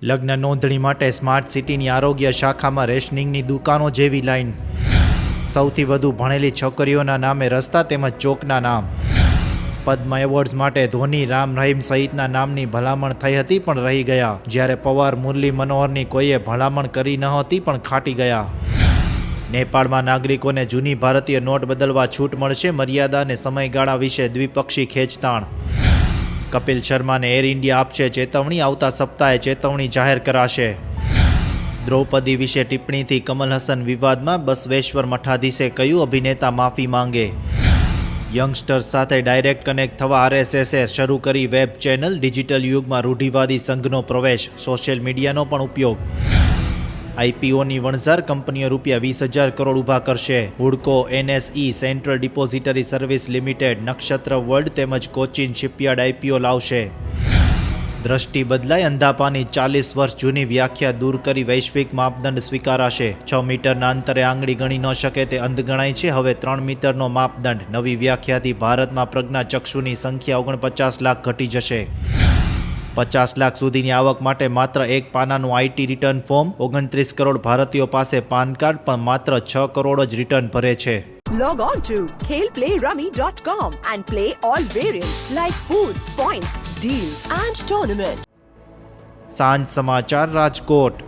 લગ્ન નોંધણી માટે સ્માર્ટ સિટીની આરોગ્ય શાખામાં રેશનિંગની દુકાનો જેવી લાઈન. સૌથી વધુ ભણેલી છોકરીઓના નામે રસ્તા તેમજ ચોકના નામ. પદ્મ એવોર્ડ્સ માટે ધોની, રામ રહીમ સહિતના નામની ભલામણ થઈ હતી પણ રહી ગયા, જ્યારે પવાર, મુરલી મનોહરની કોઈએ ભલામણ કરી નહોતી પણ ખાટી ગયા. નેપાળમાં નાગરિકોને જૂની ભારતીય નોટ બદલવા છૂટ મળશે, મર્યાદા અને સમયગાળા વિશે દ્વિપક્ષી ખેંચતાણ. કપિલ શર્માને એર ઇન્ડિયા આપશે ચેતવણી, આવતા સપ્તાહે ચેતવણી જાહેર કરાશે. દ્રૌપદી વિશે ટિપ્પણીથી કમલ હસન વિવાદમાં, બસવેશ્વર મઠાધીશે કહ્યું અભિનેતા માફી માંગે. યંગસ્ટર્સ સાથે ડાયરેક્ટ કનેક્ટ થવા આરએસએસે શરૂ કરી વેબ ચેનલ. ડિજિટલ યુગમાં રૂઢિવાદી સંઘનો પ્રવેશ, સોશિયલ મીડિયાનો પણ ઉપયોગ. આઈપીઓની વણઝાર, કંપનીઓ ₹20,000 કરોડ ઊભા કરશે. હુડકો, એનએસઈ, સેન્ટ્રલ ડિપોઝિટરી સર્વિસ લિમિટેડ, નક્ષત્ર વર્લ્ડ તેમજ કોચિન શિપયાર્ડ આઈપીઓ લાવશે. દ્રષ્ટિ બદલાય, અંધાપાની 40 વર્ષ જૂની વ્યાખ્યા દૂર કરી વૈશ્વિક માપદંડ સ્વીકારાશે. 6 મીટરના અંતરે આંગળી ગણી ન શકે તે અંધ ગણાય છે, હવે 3 મીટરનો માપદંડ. નવી વ્યાખ્યાથી ભારતમાં પ્રજ્ઞાચક્ષુની સંખ્યા 49 લાખ ઘટી જશે. 50 લાખ સુધીની આવક માટે માત્ર એક પાનાનું આઈટી રિટર્ન ફોર્મ. 29 કરોડ ભારતીયો પાસે પાન કાર્ડ, પણ માત્ર 6 કરોડ જ રિટર્ન ભરે છે. Log on to khelplayrummy.com and play all variants like pool, points, deals and tournament. સાંજ સમાચાર, રાજકોટ.